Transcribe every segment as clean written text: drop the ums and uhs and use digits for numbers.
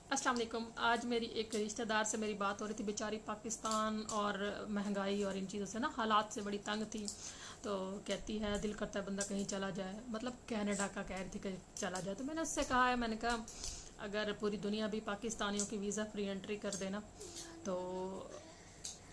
अस्सलाम वालेकुम। आज मेरी एक रिश्तेदार से मेरी बात हो रही थी। बेचारी पाकिस्तान और महंगाई और इन चीज़ों से ना हालात से बड़ी तंग थी। तो कहती है दिल करता है बंदा कहीं चला जाए, मतलब कनाडा का कह रही थी कहीं चला जाए। तो मैंने उससे कहा है, मैंने कहा अगर पूरी दुनिया भी पाकिस्तानियों की वीज़ा फ्री एंट्री कर देना तो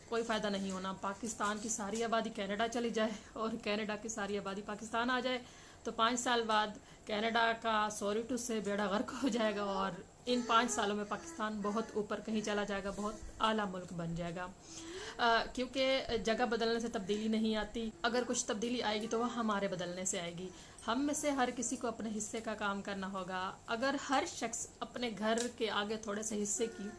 कोई फ़ायदा नहीं होना। पाकिस्तान की सारी आबादी कनाडा चली जाए और कनाडा की सारी आबादी पाकिस्तान आ जाए तो 5 साल बाद कनाडा का सॉरी से बेड़ा गर्क हो जाएगा और इन 5 सालों में पाकिस्तान बहुत ऊपर कहीं चला जाएगा, बहुत आला मुल्क बन जाएगा। क्योंकि जगह बदलने से तब्दीली नहीं आती। अगर कुछ तब्दीली आएगी तो वह हमारे बदलने से आएगी। हम में से हर किसी को अपने हिस्से का काम करना होगा। अगर हर शख्स अपने घर के आगे थोड़े से हिस्से की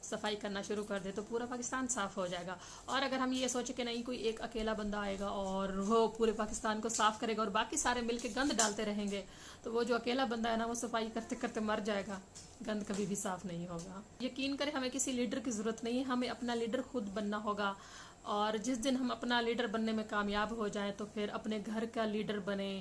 सफाई करना शुरू कर दे तो पूरा पाकिस्तान साफ़ हो जाएगा। और अगर हम ये सोचे कि नहीं कोई एक अकेला बंदा आएगा और वो पूरे पाकिस्तान को साफ़ करेगा और बाकी सारे मिल के गंद डालते रहेंगे तो वो जो अकेला बंदा है ना वो सफाई करते करते मर जाएगा, गंद कभी भी साफ़ नहीं होगा। यकीन करें हमें किसी लीडर की ज़रूरत नहीं है, हमें अपना लीडर खुद बनना होगा। और जिस दिन हम अपना लीडर बनने में कामयाब हो जाएं तो फिर अपने घर का लीडर बने,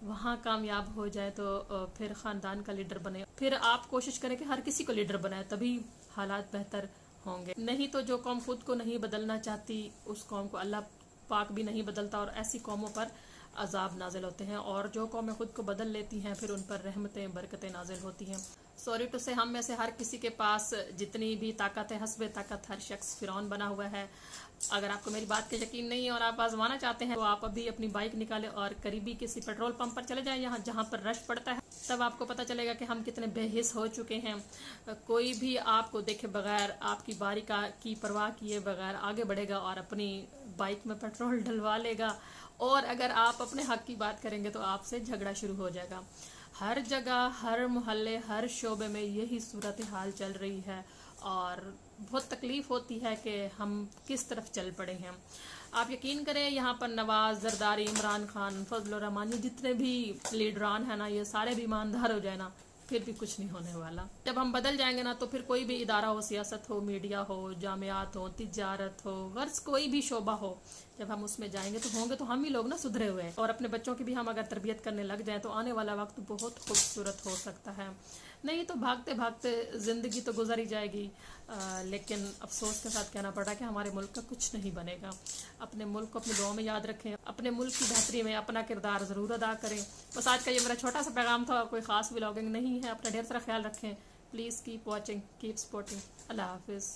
वहाँ कामयाब हो जाए तो फिर ख़ानदान का लीडर बने। फिर आप कोशिश करें कि हर किसी को लीडर बनाए, तभी हालात बेहतर होंगे। नहीं तो जो कौम खुद को नहीं बदलना चाहती उस कौम को अल्लाह पाक भी नहीं बदलता और ऐसी कौमों पर अजाब नाजिल होते हैं। और जो कौमें खुद को बदल लेती हैं फिर उन पर रहमतें बरकतें नाजिल होती हैं। सॉरी टू से हम में से हर किसी के पास जितनी भी ताकत है, हस्बे ताकत हर शख्स फिरौन बना हुआ है। अगर आपको मेरी बात का यकीन नहीं है और आप आजमाना चाहते हैं तो आप अभी अपनी बाइक निकालें और करीबी किसी पेट्रोल पंप पर चले जाएं, यहाँ जहाँ पर रश पड़ता है। तब आपको पता चलेगा कि हम कितने बेहिस हो चुके हैं। कोई भी आपको देखे बगैर, आपकी बारी की परवाह किए बगैर आगे बढ़ेगा और अपनी बाइक में पेट्रोल डलवा लेगा। और अगर आप अपने हक की बात करेंगे तो आपसे झगड़ा शुरू हो जाएगा। हर जगह, हर मोहल्ले, हर शोबे में यही सूरत हाल चल रही है और बहुत तकलीफ़ होती है कि हम किस तरफ चल पड़े हैं। आप यकीन करें यहाँ पर नवाज, जरदारी, इमरान खान, फजल रहमान, ये जितने भी लीडरान हैं ना, ये सारे भी ईमानदार हो जाए ना फिर भी कुछ नहीं होने वाला। जब हम बदल जाएंगे ना तो फिर कोई भी इदारा हो, सियासत हो, मीडिया हो, जामियात हो, तिजारत हो, गर्ज कोई भी शोबा हो, जब हम उसमें जाएंगे तो होंगे तो हम ही लोग ना सुधरे हुए हैं। और अपने बच्चों की भी हम अगर तरबियत करने लग जाएं तो आने वाला वक्त बहुत खूबसूरत हो सकता है। नहीं तो भागते भागते ज़िंदगी तो गुजर ही जाएगी। लेकिन अफसोस के साथ कहना पड़ा कि हमारे मुल्क का कुछ नहीं बनेगा। अपने मुल्क को अपनी दुआ में याद रखें, अपने मुल्क की बेहतरी में अपना किरदार ज़रूर अदा करें। बस आज का ये मेरा छोटा सा पैगाम था, कोई ख़ास व्लॉगिंग नहीं है। अपना ढेर सारा ख्याल रखें। Please keep watching, keep supporting. अल्लाह हाफिज़।